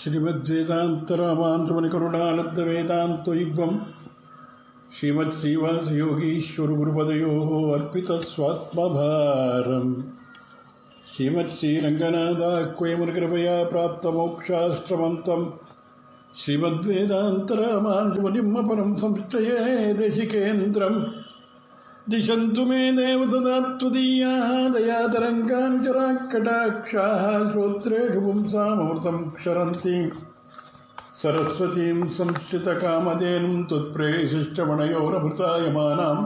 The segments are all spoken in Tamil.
श्रीमद्वेदान्तरामान्तमनिकरुणालब्धवेदान्तयुग्मम् श्रीमच्छ्रीवासयोगीश्वरगुरुपदयोः अर्पितस्वात्मभारम् श्रीमच्छ्रीरङ्गनाथाह्वयमुनिकृपया प्राप्तमोक्षाश्रमन्तम् श्रीमद्वेदान्तरामान्तमुनिम् संश्रये देशिकेन्द्रम् दिशन्तु मे देवदत्त्वदीयाः दयातरङ्गानुचराकटाक्षाः श्रोत्रेषु पुंसामृतं क्षरन्तीं सरस्वतीं संश्रितकामधेनुं त्वत्प्रेयशिष्टमणयोरभृतायमानां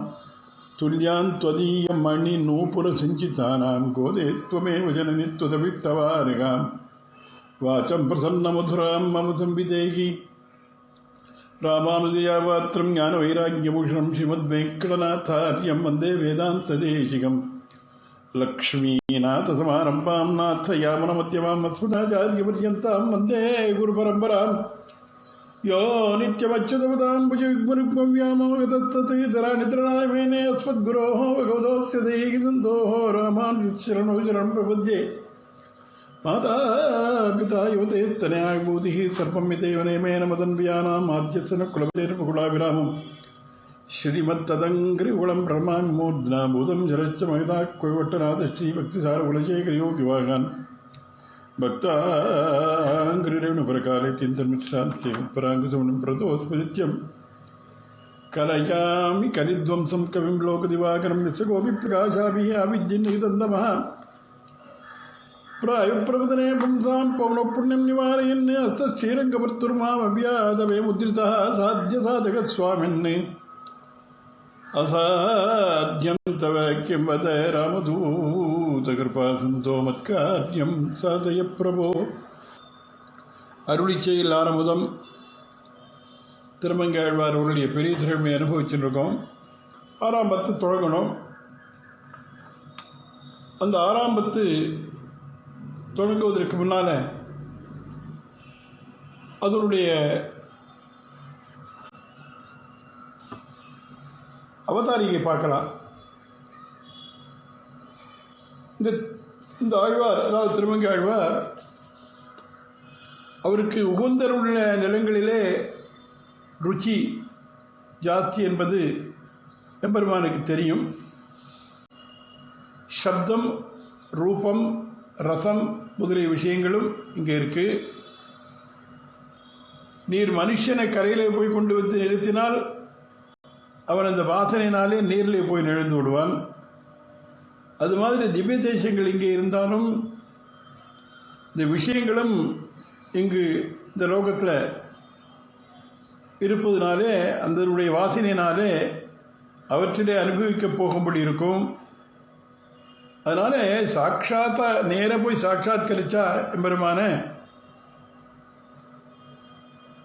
तुल्यां त्वदीयमणिनूपुरसिञ्चितानां गोदे त्वमेव जननि त्वदभिष्टवारिकां वाचं प्रसन्नमधुरां मम संविदेहि रामानुजयापात्रं ज्ञानवैराग्यभूषणं श्रीमद्वेङ्कटनाथार्यं वन्दे वेदान्तदेशिकं लक्ष्मीनाथसमारम्भां नाथयामनमध्यमाम् अस्मदाचार्यपर्यन्तां वन्दे गुरुपरम्परां यो नित्यमच्युतपदां भुजयुग्मरुग्मव्यामोगतत्ततीतरानितरणाय मेने अस्मद्गुरोः भगवतोऽस्य दैहिकसन्धोः रामानुजशरणौ शरणं प्रपद्ये माता पिता युवते तनया विभूतिः सर्वं मितैव नेमेन मदन्व्यानाम् आद्यस्य न कुलपतेर्वकुलाभिरामम् श्रीमत्तदङ्घ्रिकुलं ब्रह्मामि मूर्ध्ना भूतं जलश्च महिता कोयवट्टनाथ श्रीभक्तिसारकुलशेखरयोगिवाहान् भक्ताङ्घ्रिरेणुपरकाले तिन्तन्मिश्रान् श्रीमत्पराङ्कुशमुनिं प्रतोऽस्मि नित्यं कलयामि कलिध्वंसं कविं लोकदिवाकरं यस्य गोपि प्रकाशाभिः आविद्यन्नितन्दमः प्रायुप्रवदने पुंसां पौनःपुण्यं निवारयन् हस्तक्षीरङ्गभर्तुर्मामव्यादवे मुद्रितः साध्यसाधकस्वामिन् असाध्यं तव किं वद रामदूतकृपासिन्धो मत्कार्यं साधय प्रभो. அருளிச்செய்யில் ஆரம்பம் திருமங்கையாழ்வார் அவருடைய பெரிய திறமையை அனுபவிச்சுருக்கோம். ஆறாம் பத்து தொடங்கணும். அந்த ஆறாம் பத்து தொடங்குவதற்கு முன்னால அதனுடைய அவதாரிகை பார்க்கலாம். இந்த ஆழ்வார், அதாவது திருமங்கை ஆழ்வார், அவருக்கு உகந்தருள்ள நிலங்களிலே ருச்சி ஜாஸ்தி என்பது எம்பெருமானுக்கு தெரியும். சப்தம், ரூபம், ரசம் முதலிய விஷயங்களும் இங்கே இருக்கு. நீர் மனுஷனை கரையிலே போய் கொண்டு வந்து நிறுத்தினால் அவன் அந்த வாசனையினாலே நீரிலே போய் நிழந்து விடுவான். அது மாதிரி திவ்ய தேசங்கள் இங்கே இருந்தாலும் இந்த விஷயங்களும் இங்கு இந்த லோகத்தில் இருப்பதனாலே அதனுடைய வாசனையினாலே அவற்றிலே அனுபவிக்கப் போகும்படி இருக்கும். அதனால சாட்சாத்தா நேர போய் சாட்சாத்கரிச்சா எம்பெருமான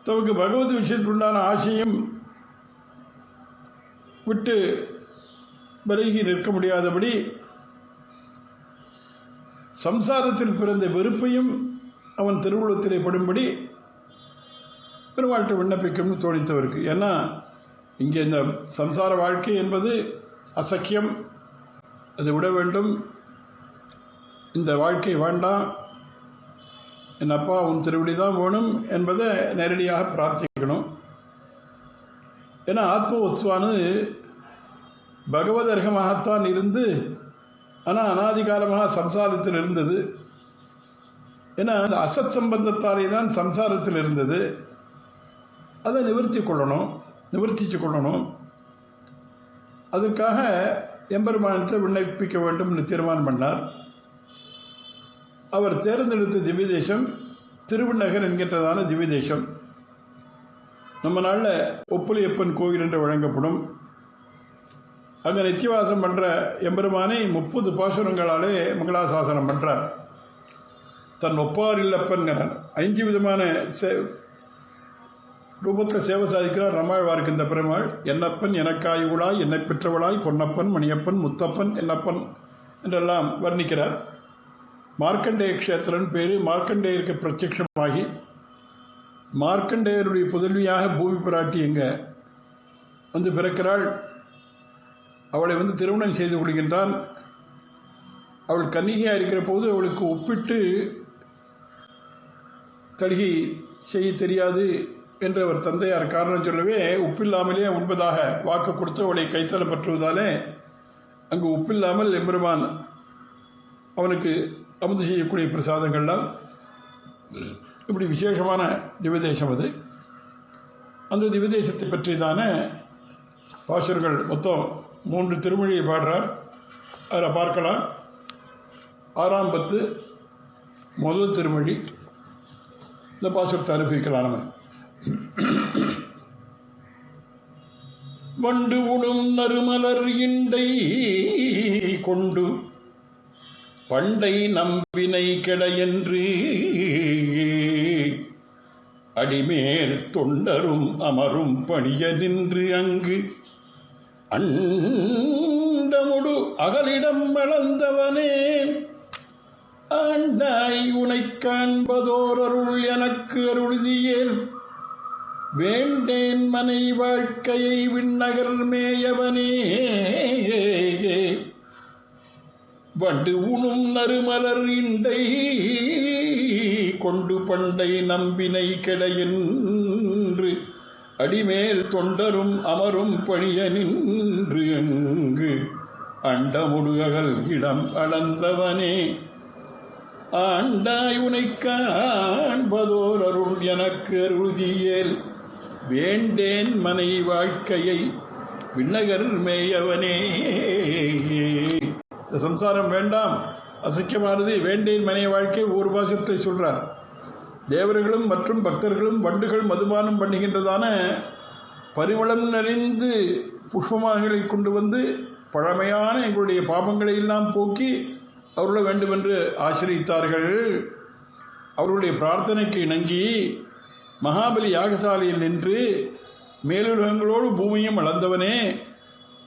தமக்கு பகவத் விஷயத்துண்டான ஆசையும் விட்டு விலகி நிற்க முடியாதபடி சம்சாரத்தில் பிறந்த வெறுப்பையும் அவன் திருவுள்ளத்திலே படும்படி பெருமாள்கிட்ட விண்ணப்பிக்கும்னு தோணித்தவருக்கு. ஏன்னா இங்கே இந்த சம்சார வாழ்க்கை என்பது அசக்கியம், அதை விட வேண்டும், இந்த வாழ்க்கை வேண்டாம், என் அப்பா உன் திருவிழி தான் வேணும் என்பதை நேரடியாக பிரார்த்திக்கணும். ஏன்னா ஆத்ம வஸ்துவானது பகவத் அர்ஹமாகத்தான் இருந்து ஆனால் அனாதி காலமாக சம்சாரத்தில் இருந்தது. ஏன்னா அந்த அசத் சம்பந்தத்தாலே தான் சம்சாரத்தில் இருந்தது. அதை நிவர்த்திச்சு கொள்ளணும். அதுக்காக எம்பெருமானத்தை விண்ணப்பிக்க வேண்டும் என்று தீர்மானம் பண்ணார். அவர் தேர்ந்தெடுத்த திவ்ய தேசம் திருவிண்ணகர் என்கின்றதான திவ்ய தேசம். நம்ம நாளில் ஒப்புலியப்பன் கோவில் என்று வழங்கப்படும். அங்கே நித்தியவாசம் பண்ணுற எம்பெருமானை 30 பாசுரங்களாலே மங்களாசாசனம் பண்ணுறார். தன் ஒப்பார் இல்லப்பன்கிறார். 5 விதமான ரூபத்தில் சேவை சாதிக்கிறார் நம்மாழ்வாருக்கு இந்த பெருமாள். என்னப்பன், எனக்காயுளாய், என்னை பெற்றவளாய், பொன்னப்பன், மணியப்பன், முத்தப்பன், என்னப்பன் என்றெல்லாம் வர்ணிக்கிறார். மார்க்கண்டேய க்ஷேத்திரன் பேரு. மார்க்கண்டேயருக்கு பிரத்யட்சமாகி மார்க்கண்டேயருடைய புதல்வியாக பூமி பிராட்டி எங்க வந்து பிறக்கிறாள். அவளை திருமணம் செய்து கொள்கின்றான். அவள் கன்னிகையாக இருக்கிற போது அவளுக்கு ஒப்பிட்டு தடுகி செய்ய தெரியாது என்று அவர் தந்தையார் காரணம் சொல்லவே உப்பில்லாமலே உண்பதாக வாக்கு கொடுத்து அவளை கைத்தலம் பற்றுவதாலே அங்கு உப்பில்லாமல் எம்பெருமான் அவனுக்கு அமுது செய்யக்கூடிய பிரசாதங்கள்லாம் இப்படி விசேஷமான திவ்யதேசம் அது. அந்த திவ்யதேசத்தை பற்றிதான பாசுரங்கள் மொத்தம் 3 திருமொழியை பாடுறார். அதில் பார்க்கலாம். 6ஆம் பத்து முதல் திருமொழி. இந்த பாசுரத்தை அனுபவிக்கலாம். நம்ம வண்டு உணும் நறுமலர் இண்டை கொண்டு பண்டை நம்பினை கெட என்று அடிமேல் தொண்டரும் அமரும் பணிய நின்று அங்கு அண்டமுடு அகலிடம் அளந்தவனே ஆண்டாய் உனைக் காண்பதோர் அருள் எனக்கு அருள்தியேல் வேண்டேன் மனை வாழ்க்கையை விண்ணகர் மேயவனே வண்டு உணும் நறுமலர் இண்டை கொண்டு பண்டை நம்பினை கெட என்று அடிமேல் தொண்டரும் அமரும் பணிய நின்று அங்கு அண்டமுடுகல் இடம் அளந்தவனே ஆண்டாய் உனைக் காண்பதோர் அருள் எனக்கு அருள்தியேல் வேண்டேன் மனை வாழ்க்கையை விண்ணகர் மேயவனே. இந்த சம்சாரம் வேண்டாம், அசைக்கமானது. வேண்டேன் மனை வாழ்க்கை ஒரு பாசத்தை சொல்றார். தேவர்களும் மற்றும் பக்தர்களும் வண்டுகள் மதுபானம் பண்ணுகின்றதான பரிமளம் நிறைந்து புஷ்பமாகளை கொண்டு வந்து பழமையான எங்களுடைய பாபங்களை எல்லாம் போக்கி அருள வேண்டும் என்று ஆசிரித்தார்கள். அவருடைய பிரார்த்தனைக்கு இணங்கி மகாபலி யாகசாலையில் நின்று மேலுலகங்களோடு பூமியும் அளந்தவனே,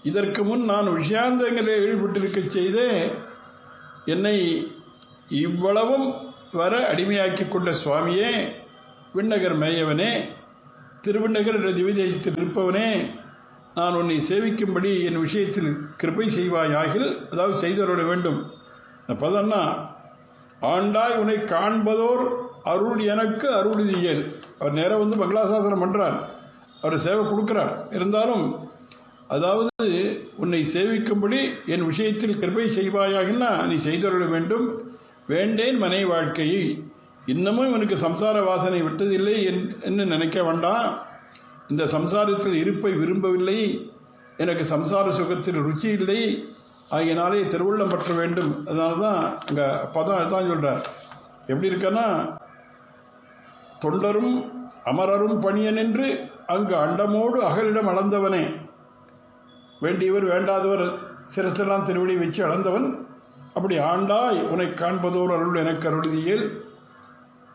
இதற்கு முன் நான் விஷயாந்தங்களை ஈடுபட்டிருக்க செய்த என்னை இவ்வளவும் வர அடிமையாக்கி கொண்ட சுவாமியே, விண்ணகர் மேயவனே, திருவிண்ணகர் என்ற திவ்யதேசத்தில் இருப்பவனே, நான் உன்னை சேவிக்கும்படி என் விஷயத்தில் கிருபை செய்வாயாகில், அதாவது செய்தருள வேண்டும். பதம்னா ஆண்டாய் உன்னை காண்பதோர் அருள் எனக்கு அருள்தியேல். அவர் நேரம் வந்து மங்களாசாசனம் பண்றார், அவர் சேவை கொடுக்கிறார். இருந்தாலும் அதாவது உன்னை சேவிக்கும்படி என் விஷயத்தில் கிருபை செய்வாயாகின்னா நீ செய்தருள வேண்டும். வேண்டேன் மனை வாழ்க்கையை, இன்னமும் இவனுக்கு சம்சார வாசனை விட்டதில்லை என்று நினைக்க வேண்டாம். இந்த சம்சாரத்தில் இருப்பை விரும்பவில்லை, எனக்கு சம்சார சுகத்தில் ருச்சி இல்லை, ஆகியனாலே திருவுள்ளம் பற்ற வேண்டும். அதனால தான் அங்கே பதம் தான் சொல்றார். எப்படி இருக்கன்னா, தொண்டரும் அமரரும் பணியன் என்று அங்கு அண்டமோடு அகலிடம் அளந்தவனே, வேண்டியவர் வேண்டாதவர் சிரசெல்லாம் திருவடி வச்சு அளந்தவன். அப்படி ஆண்டாய் உன்னை காண்பதோர் அருள் எனக்கு அருள்தியேல்.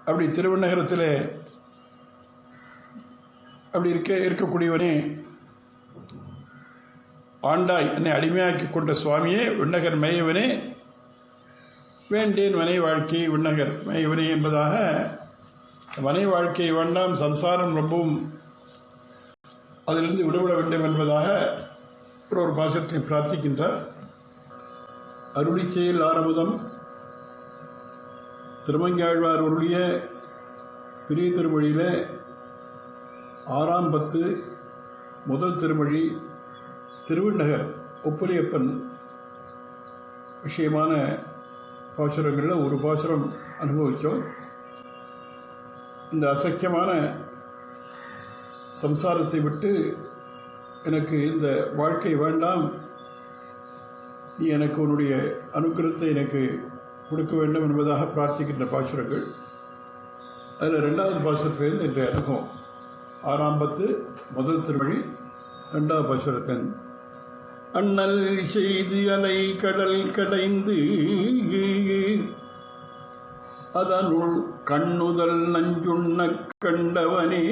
அப்படி திருவண்ணகரத்தில் அப்படி இருக்கக்கூடியவனே, ஆண்டாய் என்னை அடிமையாக்கி கொண்ட சுவாமியே, விண்ணகர் மேயவனே, வேண்டேன் மனை வாழ்க்கை விண்ணகர் மேயவனே என்பதாக மனை வாழ்க்கை வேண்டாம், சம்சாரம் ரொம்பவும் அதிலிருந்து விடுபட வேண்டும் என்பதாக ஒரு பாசத்தை பிரார்த்திக்கின்றார். அருளி செயல் ஆரமுதம் திருமங்காழ்வார் அருளிய பெரிய திருமொழியில 6ஆம் பத்து முதல் திருமொழி திருவிண்ணகர் ஒப்புலியப்பன் விஷயமான பாசுரங்களில் ஒரு பாசுரம் அனுபவித்தோம். இந்த அசக்கியமான சம்சாரத்தை விட்டு எனக்கு இந்த வாழ்க்கை வேண்டாம், நீ எனக்கு உன்னுடைய அனுக்கிரகத்தை எனக்கு கொடுக்க வேண்டும் என்பதாக பிரார்த்திக்கின்ற பாசுரங்கள். அதில் 2வது பாசுரத்திலிருந்து இன்றைய அனுபவம். 6ஆம் பத்து முதல் திருமொழி 2வது பாசுரத்தின் அண்ணல் செய்து அலை கடல் கடைந்து அதனுள் கண்ணுதல் நஞ்சுண்ண கண்டவனே,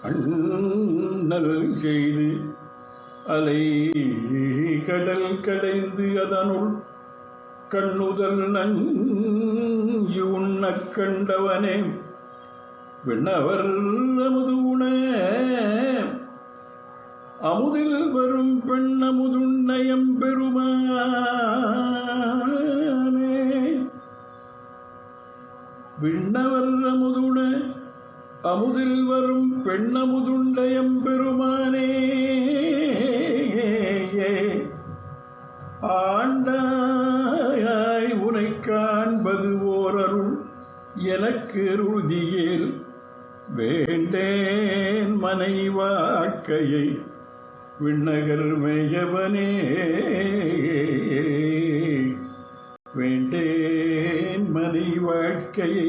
அண்ணல் செய்து அலை கடல் கடைந்து அதனுள் கண்ணுதல் நஞ்சு உண்ண கண்டவனே, விண்ணவர் அமுது உண அமுதில் வரும் பெண் அமுதுண்ணயம் பெருமானே, விண்ணவர் அமுதுண அமுதில் வரும் பெண்ணமுதுண்டயம் பெருமானே ஆண்டாய் உனை காண்பது ஓரருள் எனக்கு ருதியேல் வேண்டேன் மனை வாழ்க்கையை விண்ணகர் மேயவனே வேண்டேன் மனை வாழ்க்கையை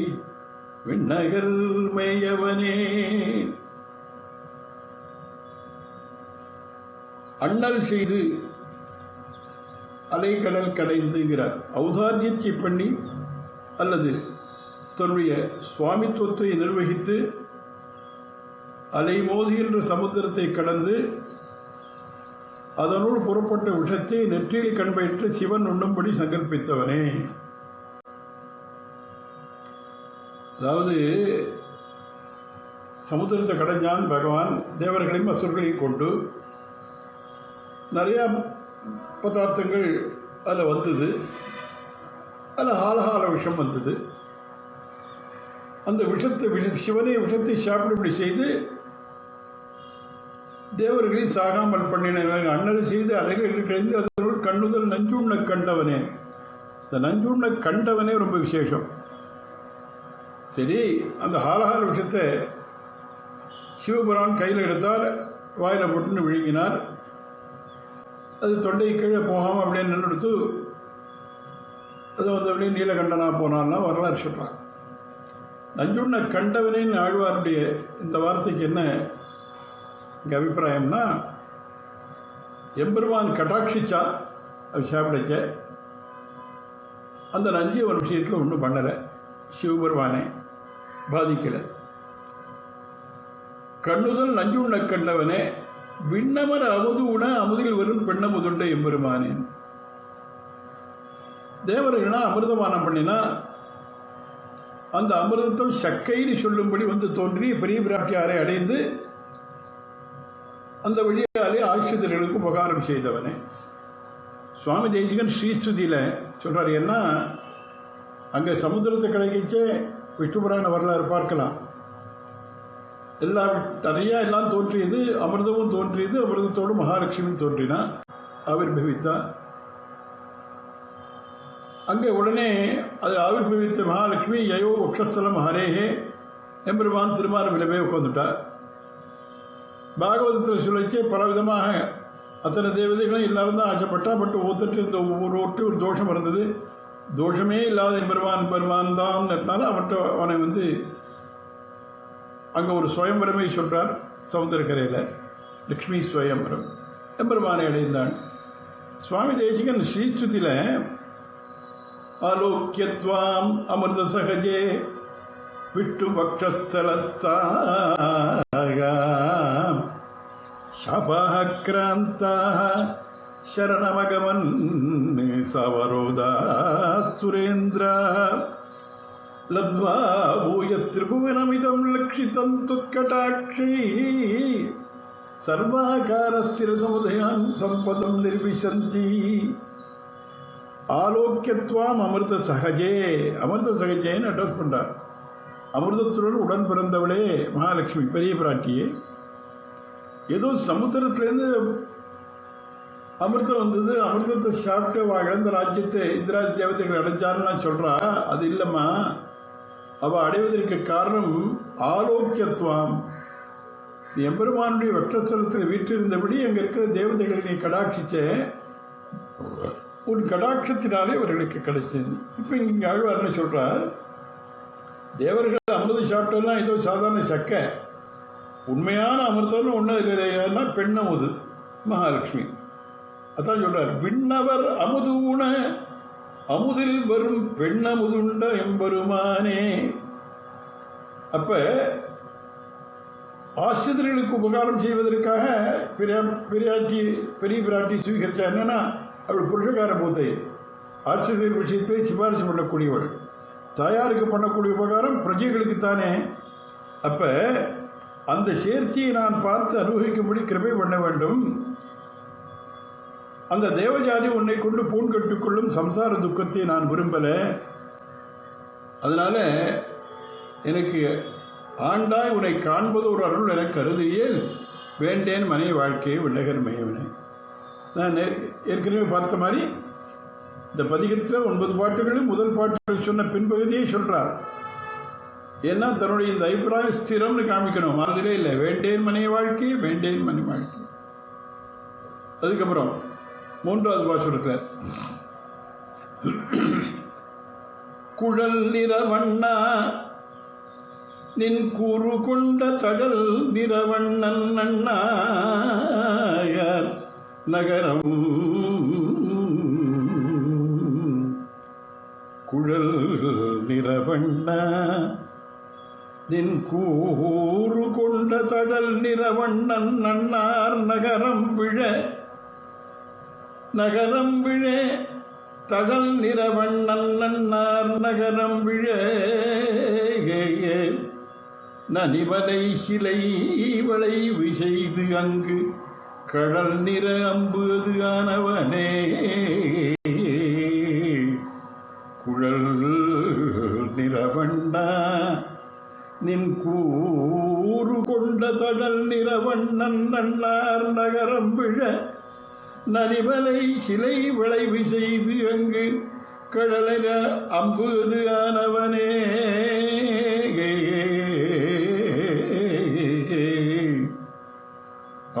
விண்ணகர் மேயவனே. அண்ணல் செய்து அலைக்கடல் கடைந்துங்கிறார். ஔதாரியத்தை பண்ணி அல்லது தன்னுடைய சுவாமித்துவத்தை நிர்வகித்து அலைமோதுகின்ற சமுத்திரத்தை கடந்து அதனுள் புறப்பட்ட விஷத்தை நெற்றியில் கண்பயிற்று சிவன் உண்ணும்படி சங்கல்பித்தவனே. அதாவது சமுத்திரத்தை கடைஞ்சான் பகவான். தேவர்களையும் அசுரர்களையும் கொண்டு நிறைய பதார்த்தங்கள் அதில் வந்தது. அதில் ஹாலஹால விஷம் வந்தது. அந்த சிவனே விஷத்தை சாப்பிடும்படி செய்து தேவர்களை சாகாமல் பண்ணினார்கள். அண்ணல் செய்து அலைகள் கிடைந்து அதனுள் கண்ணுதல் நஞ்சுண்ண கண்டவனே. இந்த நஞ்சுண்ண கண்டவனே ரொம்ப விசேஷம். சரி, அந்த ஹாலஹால விஷத்தை சிவபுரான் கையில் எடுத்தார், வாயில் போட்டுன்னு விழுங்கினார். அது தொண்டை கீழே போகாமல் அப்படியே நின்றுடுத்து அது வந்து அப்படியே நீலகண்டனா போனான்னா வரலாறு சொல்கிறான். நஞ்சுண்ண கண்டவனேன்னு ஆழ்வாருடைய இந்த வார்த்தைக்கு என்ன இங்கே அபிப்பிராயம்னா, எம்பெருமான் கட்டாட்சிச்சா அது சாப்பிடச்ச அந்த நஞ்சு ஒரு விஷயத்தில் ஒன்றும் பண்ணலை. சிவபெருமானே பாதிக்கலை. கண்ணுதல் நஞ்சுண்ண கண்டவனே விண்ணமர் அமுது உண அமுதில் வரும் பெண்ணமுதுண்ட எம்பெருமானேன். தேவர்களா அமிர்தபானம் பண்ணினா அந்த அமிர்தத்தை சக்கைன்னு சொல்லும்படி வந்து தோன்றி பெரிய பிராட்டியாரை அடைந்து அந்த வழியாலே ஆசிரியர்களுக்கு உபகாரம் செய்தவனே. சுவாமி தேசிகன் ஸ்ரீஸ்துதியில சொல்றாரு. ஏன்னா அங்க சமுத்திரத்தை கிடைக்கிச்சே விஷ்ணுபுராண வரலாறு பார்க்கலாம். எல்லாம் தோன்றியது, அமிர்தமும் தோன்றியது. அமிர்தத்தோடு மகாலட்சுமியும் தோன்றினா ஆவிர்பவித்தான். அங்கே உடனே அது ஆவிர்பவித்த மகாலட்சுமி யயோ வக்ஷஸ்தலம் ஹரேஹே எம்பெருமான் திருமால விலவே உட்காந்துட்டார். பாகவதத்தில் சொல்லிச்சு பலவிதமாக அத்தனை தேவதைகளும் எல்லாரும் தான் ஆசைப்பட்டா. பட் ஒருத்தட்டு இந்த ஒவ்வொரு ஒரு தோஷம் இருந்தது. தோஷமே இல்லாத எம்பெருமான் தான் அவனை வந்து அங்கே ஒரு சுயம்பரமே சொல்றார். சமுத்திரக்கரையில் லக்ஷ்மி சுயம்பரம் எம்பெருமானை அடைந்தான். சுவாமி தேசிகன் ஸ்ரீச்சுதியில ஆலோக்கியத்வாம் அமிர்த சகஜே விட்டு பக்ஷத்தலஸ்தாகம் சாபாக்ராந்தாக சரணமகமன் சவரோதா சுரேந்திரா லப்வா பூய திரிபுவனமிதம் லக்ஷிதம் துத்கடாட்சை சர்வாகாரஸ்திர சமுதயான் சம்பதம் நிர்விசந்தி. ஆலோக்கியத்வாம் அமிர்த சகஜே. அமிர்த சகஜேன்னு அட்ரஸ் பண்றார். அமிர்தத்துடன் உடன் பிறந்தவளே மகாலட்சுமி பெரிய பிராட்டியே. ஏதோ சமுத்திரத்திலேருந்து அமிர்தம் வந்தது, அமிர்தத்தை சாப்பிட்டு இழந்த ராஜ்யத்தை இந்திராஜ் தேவதைகள் அடைஞ்சாருன்னா சொல்றா. அது இல்லம்மா, அவ அடைவதற்கு காரணம் ஆலோக்கியத்துவம். எம்பெருமானுடைய வட்டஸ்தலத்தில் வீற்றிருந்தபடி அங்க இருக்கிற தேவதைகளை நீ கடாட்சிச்ச, உன் கடாட்சத்தினாலே அவர்களுக்கு கிடைச்சது. இப்ப இங்க ஆழ்வார்னு சொல்றார், தேவர்கள் அமிர்தம் சாப்பிட்டெல்லாம் ஏதோ சாதாரண சக்க, உண்மையான அமிர்தம்னு ஒண்ணு இல்லைன்னா பெண்ணமுது மகாலட்சுமி. அதான் சொல்றார், விண்ணவர் அமுது உண அமுதில் வரும் பெண்ணமுதுண்ட எம்பெருமானே. அப்ப ஆசிரியர்களுக்கு உபகாரம் செய்வதற்காக பெரிய பிராட்டி சுவீகரிச்சா. என்னன்னா அவள் புருஷகார பூத்தை, ஆட்சியர் விஷயத்தை சிபாரிசு பண்ணக்கூடியவள். தாயாருக்கு பண்ணக்கூடிய உபகாரம் பிரஜைகளுக்குத்தானே. அப்ப அந்த சேர்த்தியை நான் பார்த்து அனுபவிக்கும்படி கிருபை பண்ண வேண்டும். அந்த தேவஜாதி உன்னை கொண்டு பூண் கட்டுக்கொள்ளும் சம்சார துக்கத்தை நான் விரும்பல. அதனால எனக்கு ஆண்டாய் உன்னை காண்பது ஒரு அருள் என கருதியேல் வேண்டேன் மனை வாழ்க்கையை விண்ணகர் மையவனே. நான் ஏற்கனவே பார்த்த மாதிரி இந்த பதிகத்தில் 9 பாட்டுகளும் முதல் பாட்டுகள் சொன்ன பின்பகுதியை சொல்றார். ஏன்னா தன்னுடைய இந்த அபிப்பிராயம் ஸ்திரம்னு காமிக்கணும், மனதிலே இல்லை. வேண்டேன் மனை வாழ்க்கை, வேண்டேன் மனை வாழ்க்கை. அதுக்கப்புறம் 3வது பாசுரத்தில் குழல் நிறவண்ணா நின் கூறு கொண்ட தடல் நிறவண்ணன் நன்னாயார் நகரம் குழல் நிறவண்ணா நின் கூறு கொண்ட தடல் நிறவண்ணன் நன்னார் நகரம் விழ தடல் நிறவண்ணன் நன்னார் நகரம் விழ நனிவலை சிலை வளைவு செய்து அங்கு கடல் நிற அம்பு அது ஆனவனே. குழல் நிறவண்ணா நின் கூறு கொண்ட தடல் நிறவண்ணன் நன்னார் நகரம் விழ நனிவலை சிலை வளைவு செய்து அங்கு கடலில அம்பு அது ஆனவனே.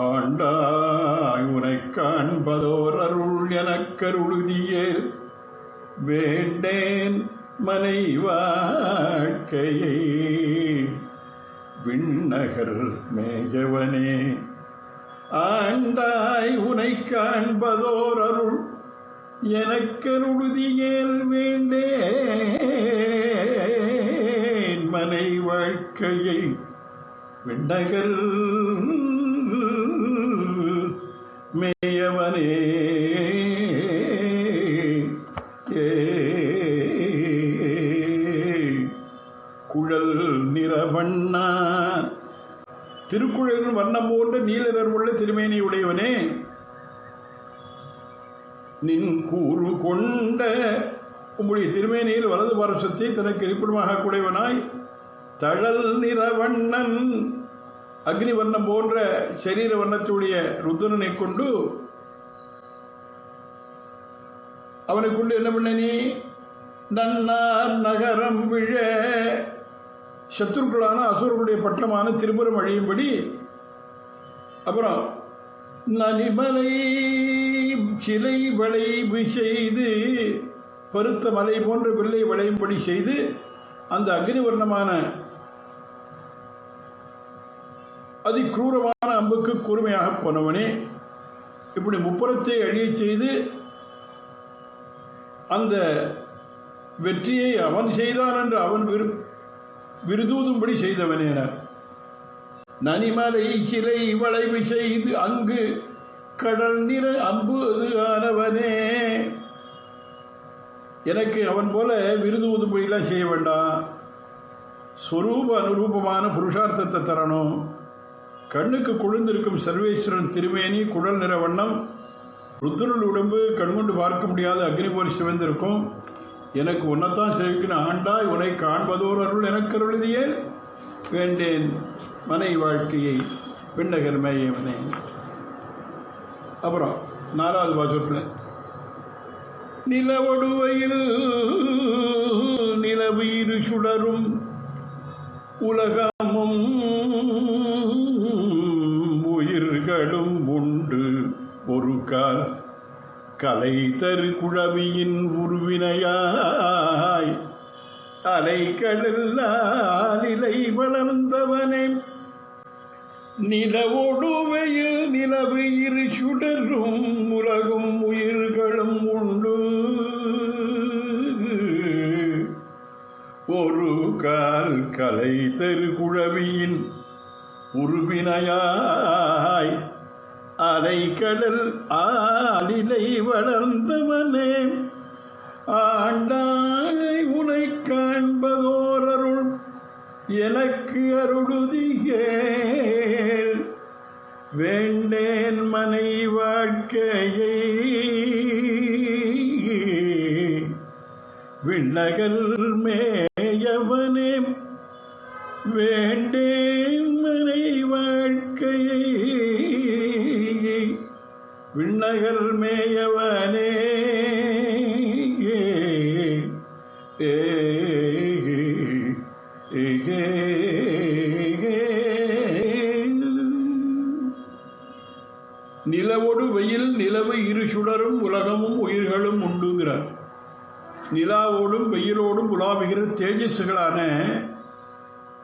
ஆண்டாய் உனை காண்பதோர் அருள் எனக்கருளுதியேல் வேண்டேன் மனை வாழ்க்கையை விண்ணகர் மேயவனே. ஆண்டாய் உனை காண்பதோர் அருள் எனக்கருளுதியேல் வேண்டேன் மனை வாழ்க்கையை விண்ணகர் மேயவனே. குழல் நிறவண்ணா திருக்குழலின் வண்ணம் போன்ற நீலர் உள்ள திருமேனி உடையவனே. நின் கூறு கொண்ட உம்முடைய திருமேனியில் வலது பாரசத்தை தனக்கு இருப்பிடமாக கூடையவனாய் தழல் நிறவண்ணன் அக்னி வண்ணம் போன்ற சரீர வண்ணத்துடைய ருத்ரனை கொண்டு அவனை கொண்டு என்ன பண்ண நீ நன்னார் நகரம் விழ சத்துருக்களான அசுரர்களுடைய பட்டமான திருப்புறம் அழியும்படி, அப்புறம் நனிமலை சிலை வளைவு செய்து பருத்த மலை போன்ற வில்லை வளையும்படி செய்து அந்த அக்னிவர்ணமான அதிக்ரூரமான அம்புக்கு கூர்மையாக போனவனே. இப்படி முப்புறத்தை அழியச் செய்து அந்த வெற்றியை அவன் செய்தான் என்று அவன் விருதூதும்படி செய்தவனே. நனிமலை சிலை வளைவு செய்து அங்கு கடல் நிற அம்பு அது ஆனவனே. எனக்கு அவன் போல விருதூதும்படிலாம் செய்ய வேண்டாம். ஸ்வரூப அனுரூபமான புருஷார்த்தத்தை தரணும். கண்ணுக்கு குளிர்ந்திருக்கும் சர்வேஸ்வரன் திருமேனி குடல் நிற வண்ணம், ருத்ரன் உடம்பு கண்கொண்டு பார்க்க முடியாத அக்னி போல் சிவந்திருக்கும். எனக்கு உன்னைத்தான் சேவிக்கணும். ஆண்டாய் உன்னை காண்பதோர் அருள் எனக்கு அருளியே வேண்டேன் மனை வாழ்க்கையை விண்ணகர் மேயவனே. அப்புறம் 4வது பாசுரத்தில் நிலவொடுவையில் நிலவு இரு சுடரும் உலகமும் உயிர்களும் உண்டு ஒரு கால் கலை தரு குழவியின் உருவினையாய் அலைக்கடலால் இலை வளர்ந்தவனே. நிலவொடுவையில் நிலவு இரு சுடரும் உலகும் உயிர்களும் உண்டு ஒரு கால் கலை தரு குழவியின் உருவினையாய் அலைக்கடல் ஆலிலை வளர்ந்தவனே. ஆண்டாய் உனை காண்பதோர் அருள் எனக்கு அருளுதியேல் வேண்டேன் மனை வாழ்க்கையை விண்ணகர் மேயவனே. வேண்டேன் மனை வாழ்க்கையை விண்ணகர் மேயவனே நிலவோடு வெயில் நிலவு இரு சுடரும் உலகமும் உயிர்களும் உண்டுங்கிறார். நிலாவோடும் வெயிலோடும் உலாவுகிற தேஜஸ்களான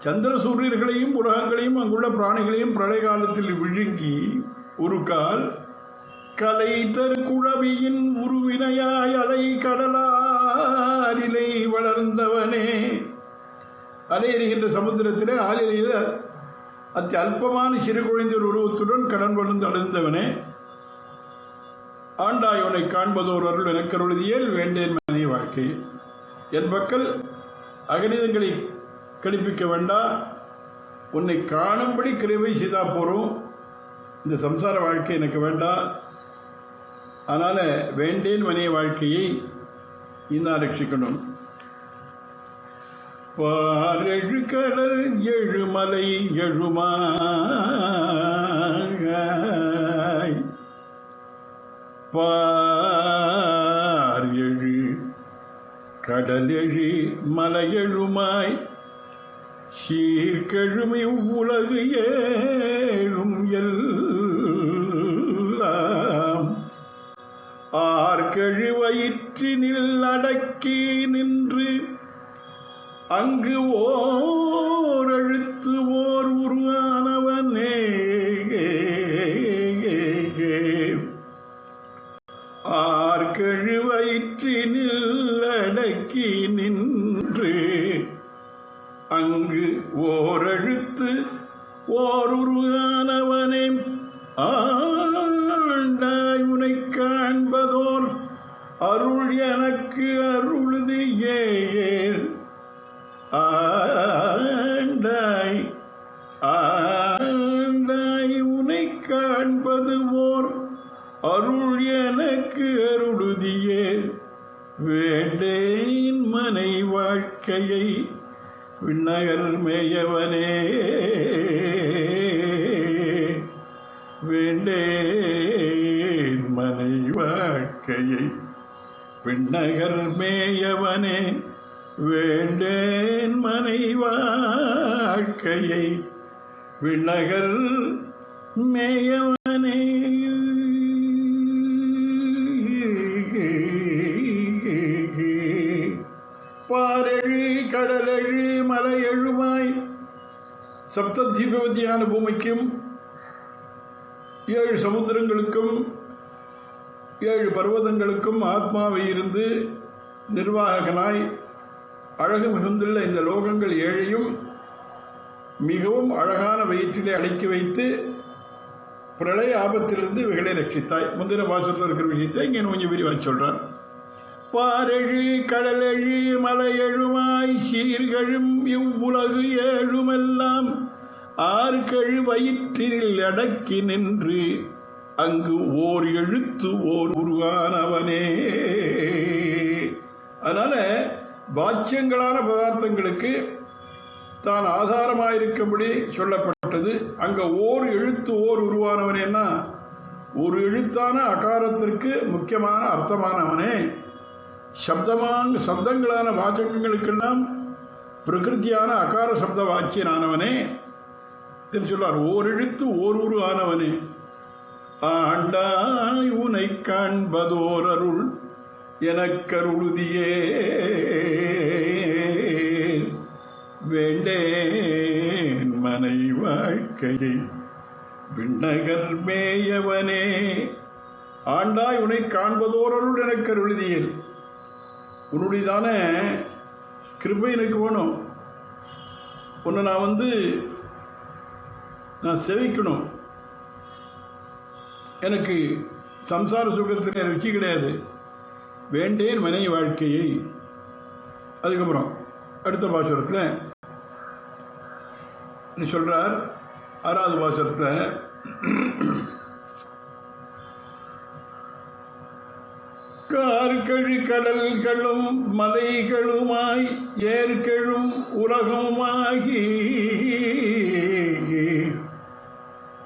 சந்திர சூரியர்களையும் உலகங்களையும் அங்குள்ள பிராணிகளையும் பிரளய காலத்தில் விழுங்கி ஒரு கால் கலை தற்குழவியின் உருவினையாய் அலை கடலாரிலை வளர்ந்தவனே. அலை எறிகின்ற சமுத்திரத்திலே ஆளிலையில் அத்தி அல்பமான சிறு குழந்தையர் உருவத்துடன் கடன் வளர்ந்து அழுந்தவனே, ஆண்டாய் உன்னை காண்பதோர் அருள் எனக்கருளியல் வேண்டேன் மனை வாழ்க்கை. என் மக்கள் அகணிதங்களை கழிப்பிக்க வேண்டாம், உன்னை காணும்படி கிருபை செய்தா போறோம். இந்த சம்சார வாழ்க்கை எனக்கு வேண்டாம். அதனால வேண்டேன் மனை வாழ்க்கையை இன்னும் ரட்சிக்கணும். பாரெழு கடல் எழுமலை எழுமாய் பார் எழு கடலெழு மலையெழுமாய் சீர்கெழுமை உலகு ஏழும் எல்லாம் ஆர்கெழு வயிற்றினில் அடக்கி நின்று அங்கு ஓர் எழுத்து ஓர் உருவானவனே ஆர்கெழு வயிற்றினில் அடக்கி நின்று அங்கு ஓர் எழுத்து ஓர் உருவானவனே ஆண்டாய் உனை காண்பதோர் அருள் எனக்கு அருளுதியே ஆண்டாய் ஆண்டாய் உனை காண்பது ஓர் அருள் எனக்கு அருளுதியே வேண்டேன் மனை வாழ்க்கையை விண்ணகர் மேயவனே வேண்டேன் மனை வாழ்க்கையை விண்ணகர் மேயவனே வேண்டேன் மனை வாழ்க்கையை விண்ணகர் மேயவனே. பாரெழு கடலெழு மலையெழுமாய் சப்ததீபவதியான பூமிக்கும் 7 சமுத்திரங்களுக்கும் 7 பர்வதங்களுக்கும் ஆத்மாவை இருந்து நிர்வாகனாய் அழகு மிகுந்துள்ள இந்த லோகங்கள் 7ஐயும் மிகவும் அழகான வயிற்றிலே அடக்கி வைத்து பிரளய ஆபத்திலிருந்து இவைகளை ரட்சித்தாய். முந்தின வாசத்தில் இருக்கிற விஷயத்தை இங்கே கொஞ்சம் விரிவாக சொல்றான். பாரெழு கடலெழு மலையெழுமாய் சீர்கழும் இவ்வுலகு ஏழுமெல்லாம் ஆர்கழு வயிற்றில் அடக்கி நின்று அங்கு ஓர் எழுத்து ஓர் உருவானவனே. அதனால வாச்சியங்களான பதார்த்தங்களுக்கு தான் ஆதாரமாயிருக்கும்படி சொல்லப்பட்டது. அங்க ஓர் எழுத்து ஓர் உருவானவனேன்னா ஒரு எழுத்தான அகாரத்திற்கு முக்கியமான அர்த்தமானவனே, சப்தங்களான வாச்சகங்களுக்கெல்லாம் பிரகிருத்தியான அகார சப்த வாச்சியனானவனே சொல்றார். ஓர் எழுத்து ஓர் உரு ஆனவனே ஆண்டாய் உனை காண்பதோர் அருள் எனக்கருளுதியே வேண்டேன் மனை வாழ்க்கையை விண்ணகர் மேயவனே. ஆண்டாய் உனை காண்பதோர் அருள் எனக்கருளுதியேல். உன்னுடையதான கிருபை எனக்கு வேணும். உன்னை நான் சேவிக்கணும். எனக்கு சம்சார சுகத்தில் ருச்சி கிடையாது. வேண்டேன் மனை வாழ்க்கையை. அதுக்கப்புறம் அடுத்த பாசுரத்தில் சொல்றார். 6வது பாசுரத்தில் கார் கார்கழு கடல்களும் மலைகளுமாய் ஏற்கெழும் உலகமாகி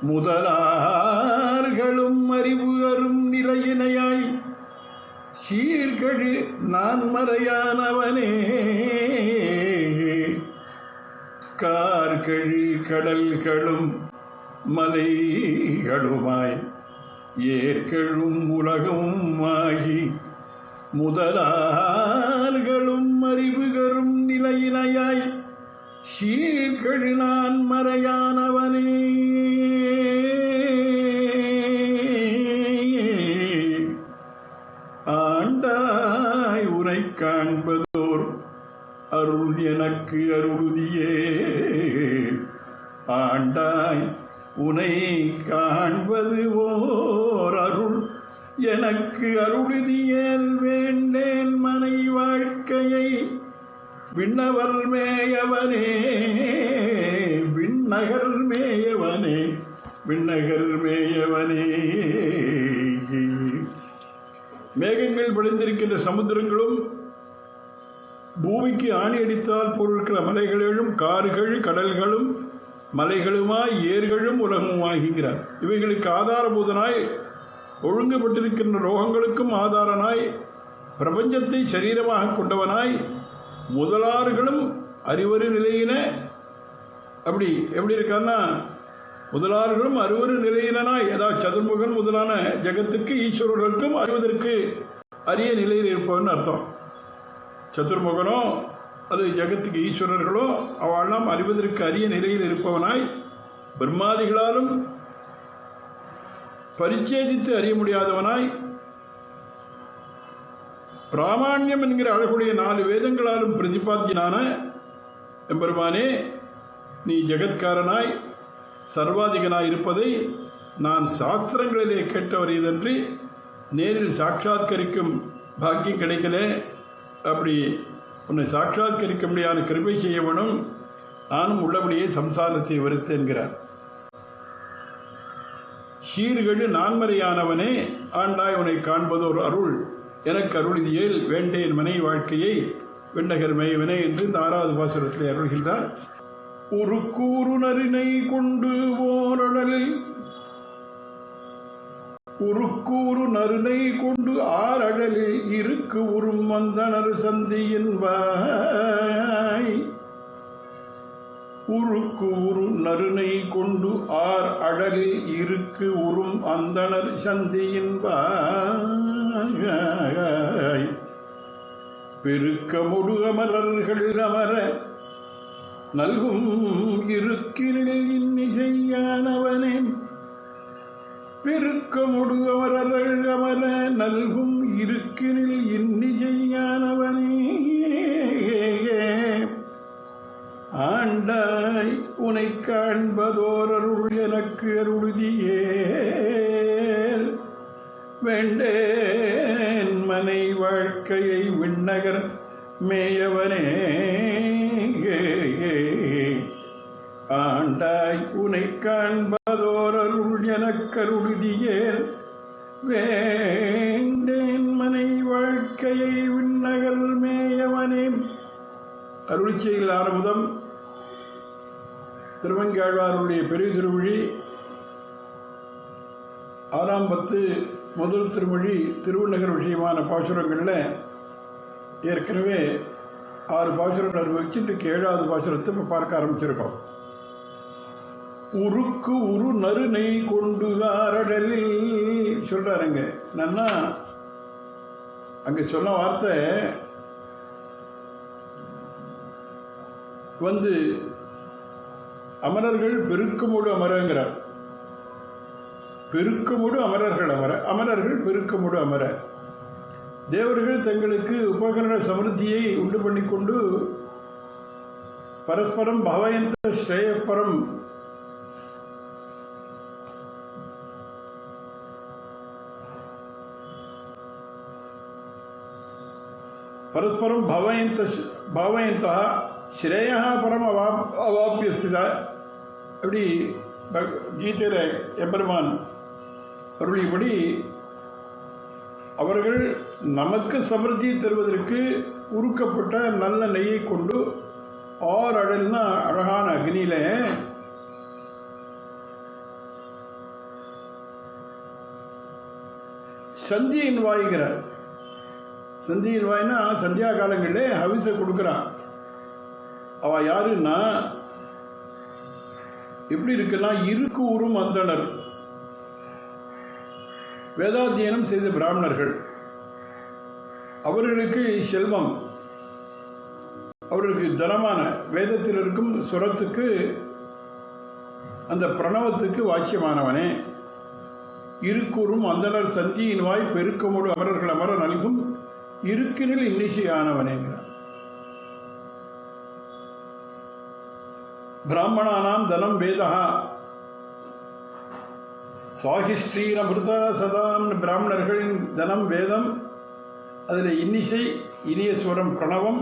முதலார்களும் அறிவு அரும் நிலையினையாய் சீர்கழு நான் மறையானவனே கார்கழு கடல்களும் மலைகளுமாய் ஏற்கெழும் உலகமும் ஆகி முதலார்களும் அறிவுகரும் நிலையினையாய் சீர்கழு நான் மறையானவனே ஆண்டாய் உனை காண்பதோர் அருள் எனக்கு அருளுதியே ஆண்டாய் உனை காண்பது ஓர் அருள் எனக்கு அருளுதியேல் வேண்டேன் மனை வாழ்க்கையை விண்ணவர் மேயவனே விண்ணகர் மேயவனே விண்ணகர் மேயவனே மேகங்கள் விளைந்திருக்கின்ற சமுத்திரங்களும் பூமிக்கு ஆணி அடித்தால் பொருட்கிற மலைகளிலும் கார்கள் கடல்களும் மலைகளுமாய் ஏர்களும் உலகமாகிறார். இவைகளுக்கு ஆதாரபூதனாய் ஒழுங்குபட்டிருக்கின்ற ரோகங்களுக்கும் ஆதாரனாய் பிரபஞ்சத்தை சரீரமாக கொண்டவனாய் முதலார்களும் அறிவறு நிலையின அப்படி எப்படி இருக்கான்னா முதலார்களும் அறிவறு நிலையினாய் ஏதாவது சதுர்முகன் முதலான ஜகத்துக்கு ஈஸ்வரர்களுக்கும் அறிவதற்கு அரிய நிலையில் இருப்பவன் அர்த்தம். சதுர்முகனோ அது ஜகத்துக்கு ஈஸ்வரர்களோ அவெல்லாம் அறிவதற்கு அரிய நிலையில் இருப்பவனாய் பிரம்மாதிகளாலும் பரிச்சேதித்து அறிய முடியாதவனாய் பிராமாண்யம் என்கிற அழகுடைய 4 வேதங்களாலும் பிரதிபாத்தியனான எம்பெருமானே நீ ஜெகத்காரனாய் சர்வாதிகனாய் இருப்பதை நான் சாஸ்திரங்களிலே கேட்டவர் இதன்றி நேரில் சாட்சாத்கரிக்கும் பாக்கியம் கிடைக்கல. அப்படி உன்னை சாட்சாத்கரிக்க முடியாத கிருபை செய்ய வேணும். நானும் உள்ளபடியே சம்சாரத்தை வெறுத்து என்கிறார். சீர்கழு நான்மறையானவனே ஆண்டாய் உன்னை காண்பதோர் அருள் எனக்கு அருளிதியேல் வேண்டேன் மனை வாழ்க்கையை விண்ணகர் மேயவனே என்று இந்த 6வது பாசுரத்தில் அருள்கின்றார். ஒரு கூறு நரினை கொண்டு ஓரடலில் உருக்கூறு நறுனை கொண்டு ஆரடலில் இருக்கு உறும் வந்தனர் சந்தியின்பாய் உருக்கூறு நறுனை கொண்டு ஆர் அடலில் இருக்கு உறும் அந்தனர் சந்தியின்பாய் பெருக்கமொடு அமரர்கள் அமர நல்கும் இருக்கினில் இன்னிசையானவனே பெருக்கமொடு அமரர்கள் அமர நல்கும் இருக்கினில் இன்னிசையானவனே ஆண்டாய் உனை காண்பதோர் அருள் எனக்கு அருளுதியேல் வேண்டேன் மனை வாழ்க்கையை விண்ணகர் மேயவனே ஆண்டாய் உனை காண்பதோர் அருள் எனக்கு அருளுதியேல் வேண்டேன் மனை வாழ்க்கையை விண்ணகர் மேயவனே. அருளிச்செய்யில் ஆரம்பம் திருவங்கியாழ்வாருடைய பெரிய திருமொழி 6ஆம் பத்து முதல் திருமொழி திருவண்ணகர் விஷயமான பாசுரங்களில் ஏற்கனவே 6 பாசுரங்கள் அனுபவிச்சு இன்றைக்கு 7வது பாசுரத்தை இப்போ பார்க்க ஆரம்பிச்சிருக்கோம். உருக்கு உரு நறுனை கொண்டு ஆரடலில் சொல்றாருங்க. என்னன்னா அங்க சொன்ன வார்த்தை வந்து அமரர்கள் பெருக்கமுடு அமரங்கிறார். பெருக்கமுடு அமரர்கள் அமர, அமரர்கள் பெருக்கமுடு அமர. தேவர்கள் தங்களுக்கு உபகரண சமிருத்தியை உண்டு பண்ணிக்கொண்டு பரஸ்பரம் பவயந்த ஸ்ரேயப்பரம் பரஸ்பரம் பவயந்த ஸ்ரேயா பரம் அவாப்பியஸ்தா. அப்படி கீதையில எம்பெருமான் அருளியபடி அவர்கள் நமக்கு சமிருத்தியை தருவதற்கு உருக்கப்பட்ட நல்ல நெய்யை கொண்டு ஆர் அடல்னா அழகான அக்னியில சந்தியின் வாய்கிறார். சந்தியின் வாய்னா சந்தியா காலங்களிலே ஹவிச கொடுக்கிறான். அவ யாருன்னா எப்படி இருக்குன்னா இருக்கு ஊரும் அந்தனர், வேதாத்தியனம் செய்த பிராமணர்கள். அவர்களுக்கு செல்வம், அவர்களுக்கு தனமான வேதத்தில் இருக்கும் சுரத்துக்கு அந்த பிரணவத்துக்கு வாக்கியமானவனே. இருக்குறும் அந்தனர் சந்தியின் வாய் பெருக்கமோடு அமரர்கள் அமர நல்கும் இருக்கினில் இன்னிசையானவனேங்கிறார். பிராமணானாம் தனம் வேதா சுவாகிஷ்டீரமிருதா சதான். பிராமணர்களின் தனம் வேதம், அதில் இன்னிசை இனிய சுரம் பிரணவம்.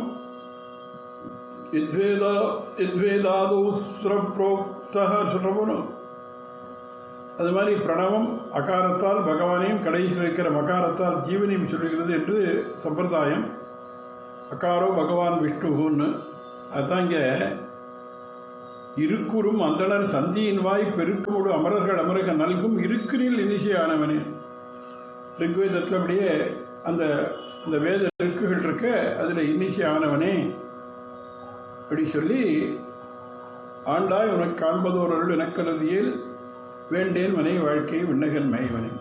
எத்வேதாதோ சுரப்ரோக்தா சொல்றோம். அது மாதிரி பிரணவம் அகாரத்தால் பகவானையும் கடைசியில் இருக்கிற மகாரத்தால் ஜீவனையும் சொல்லுகிறது என்று சம்பிரதாயம். அகாரோ பகவான் விஷ்ணுன்னு. அதுதான் இங்க இருக்குறும் அந்தனர் சந்தியின் வாய் பெருக்கமோடு அமரர்கள் அமரக நல்கும் இருக்குனில் இனிசையானவனே. ரிக்வேதத்தில் அப்படியே அந்த அந்த வேத இருக்குகள் இருக்க அதுல இன்னிசையானவனே அப்படி சொல்லி, ஆண்டாய் உனக்கு காண்பதோர் அருள் எனக்கருதியில் வேண்டேன் மனை வாழ்க்கை விண்ணகன் மயவனே.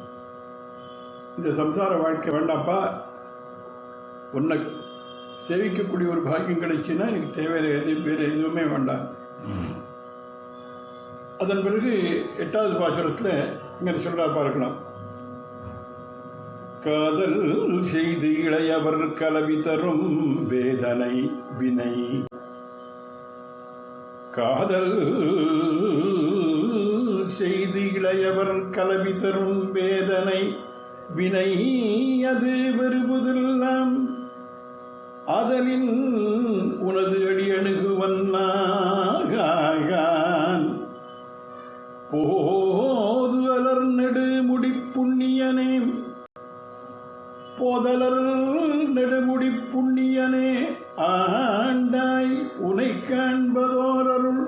இந்த சம்சார வாழ்க்கை வேண்டாப்பா, உன்னை சேவிக்கக்கூடிய ஒரு பாக்கியம் கிடைச்சுன்னா எனக்கு தேவையில்லை, வேற எதுவுமே வேண்டாம். அதன் பிறகு 8வது பாசுரத்துல இங்க சொல்றா பார்க்கலாம். காதல் செய்து இளையவர் கலவி தரும் வேதனை வினை. காதல் செய்து இளையவர் கலவி தரும் வேதனை வினை அது வருவதெல்லாம் ஆதலின் உனது அடி அணுகுவன்னாகான். போது அலர் நெடுமுடி புண்ணியனே, போதலர் நெடுமுடி புண்ணியனே, ஆண்டாய் உனை காண்பதோர் அருள்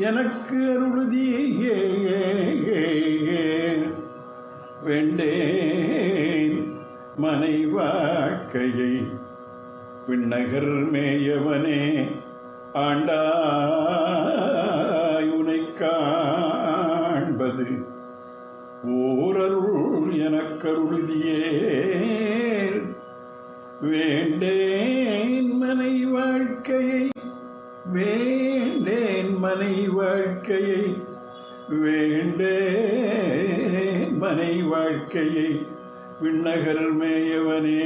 எனக்கு அருளுதியே. வேண்டேன் மனை வாழ்க்கையை விண்ணகர் மேயவனே, ஆண்டாய் உனை காண்பது ஓரருள் எனக்கருளுதியே. வேண்டேன் மனை வாழ்க்கையை, வேண்டேன் மனை வாழ்க்கையை, வேண்டேன் மனை வாழ்க்கையை விண்ணகர் மேயவனே,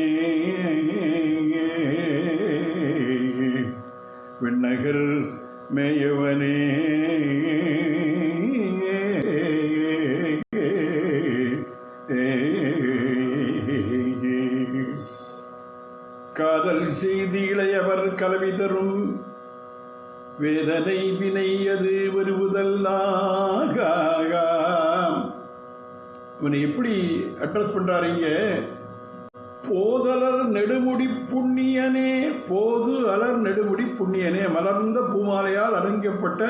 விண்ணகர் மேயவனே. காதல் செய்து இளையவர் கலவி தரும் வேதனை வினை அது வருவதல்லாகாம். இவனை எப்படி அட்ரஸ் பண்றாருங்க? போதலர் நெடுமுடி புண்ணியனே, போது அலர் நெடுமுடி புண்ணியனே, மலர்ந்த பூமாலையால் அலங்கப்பட்ட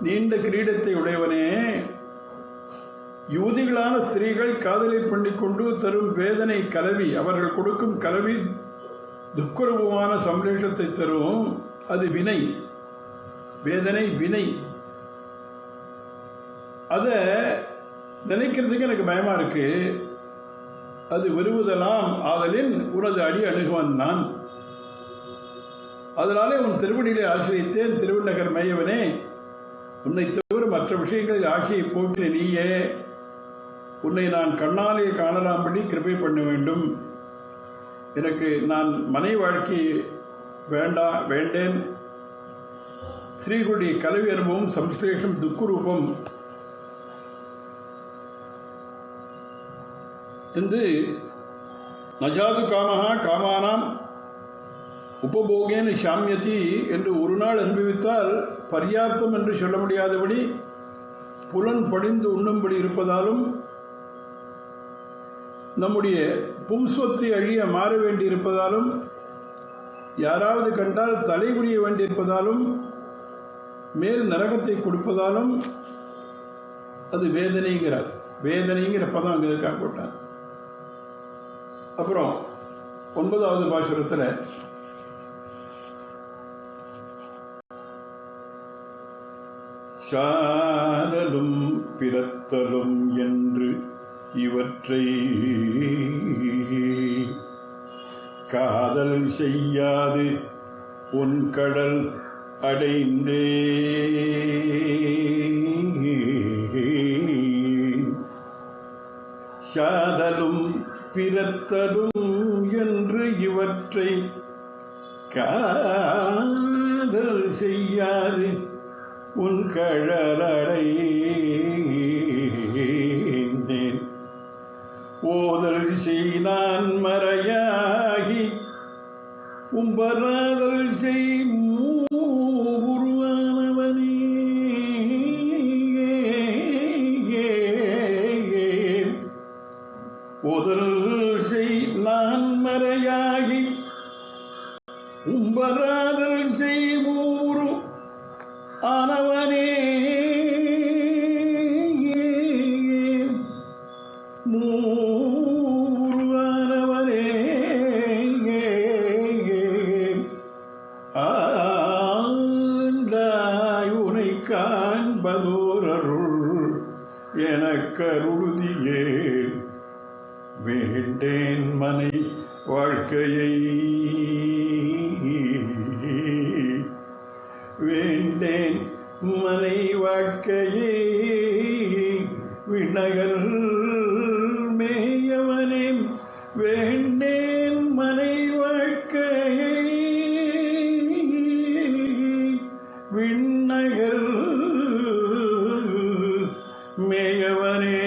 நீண்ட கிரீடத்தை உடையவனே. யுவதிகளான ஸ்திரீகள் காதலை பண்ணிக்கொண்டு தரும் வேதனை கலவி, அவர்கள் கொடுக்கும் கலவி துக்கரூபமான சம்லேஷத்தை தரும். அது வினை, வேதனை வினை. அத நினைக்கிறதுக்கு எனக்கு பயமா இருக்கு. அது வருவதெல்லாம் ஆதலின் உனது அடி அணுகுவன் நான். அதனாலே உன் திருவடியிலே ஆசிரியத்தேன். திருவிண்ணகர் மேயவனே, உன்னை தவிர மற்ற விஷயங்களில் ஆசையை போக்கின நீயே. உன்னை நான் கண்ணாலே காணலாம்படி கிருபை பண்ண வேண்டும். எனக்கு நான் மனை வாழ்க்கை வேண்டேன். ஸ்ரீகளுடைய கலவி அனுபவம் சம்ஸ்லேஷம் துக்குரூபம் என்று நஜாது காமஹா காமானாம் உபபோகேன சாமியதி என்று ஒரு நாள் அனுபவித்தால் பர்யாப்தம் என்று சொல்ல முடியாதபடி புலன் படிந்து உண்ணும்படி இருப்பதாலும் நம்முடைய பும்ஸ்வத்தை அழிய மாற வேண்டியிருப்பதாலும், யாராவது கண்டால் தலைகுனிய வேண்டியிருப்பதாலும், மேல் நரகத்தை கொடுப்பதாலும் அது வேதனைங்கிறார். வேதனைங்கிற பதம் அங்கே போட்டார். அப்புறம் 9வது பாசுரத்தில் சாதலும் பிறத்தலும் என்று இவற்றை காதல் செய்யாது உன் கடல் அடைந்தே சாதலும் பிறத்தலும் என்று இவற்றை காதல் செய்யாது உன் கடலடைந்தேன் ஓதல் செய் நான் மறையாகி உம்பராதல் செய் மூருவானவனே ஓதல் செய் நான் மறையாகி உம்பராதல் செய் மூரு ஆனவனே மூருவானவனே ஆண்டாய் உனை காண்பதோரருள் எனக்கருளுதியே வேண்டேன் மனை வாழ்க்கையை வேண்டேன் மனை வாழ்க்கையே விண்ணகர் மேயவனே வேண்டேன் மனை வாழ்க்கையை விண்ணகர் மேயவனே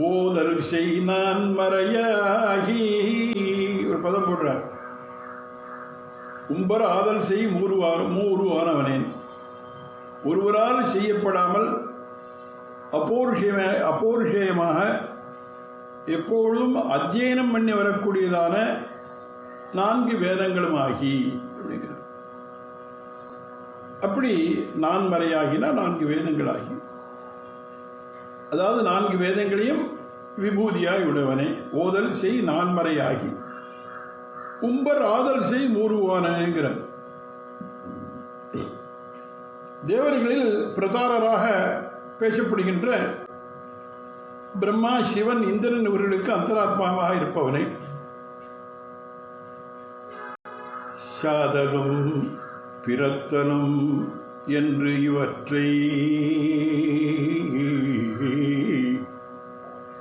ஓதல் செய் நான் மறையாகி ஒரு பதம் போடுறார். உம்பர் ஆதல் செய் மூருவானவனேன் ஒருவரால் செய்யப்படாமல் அப்போருஷேயமாக எப்பொழுதும் அத்தியனம் பண்ணி வரக்கூடியதான 4 வேதங்களும் ஆகி அப்படிங்கிறார். அப்படி நான் மறையாகினா 4 வேதங்களாகி, அதாவது 4 வேதங்களையும் விபூதியாய் உடையவனே ஓதல் செய் நான்மறையாகி உம்பர் ஆதல் செய் மூருவானங்கிறார். தேவர்களில் பிரதாரராக பேசப்படுகின்ற பிரம்மா, சிவன், இந்திரன் இவர்களுக்கு அந்தராத்மாவாக இருப்பவனே சாதலும் பிறத்தலும் என்று இவற்றை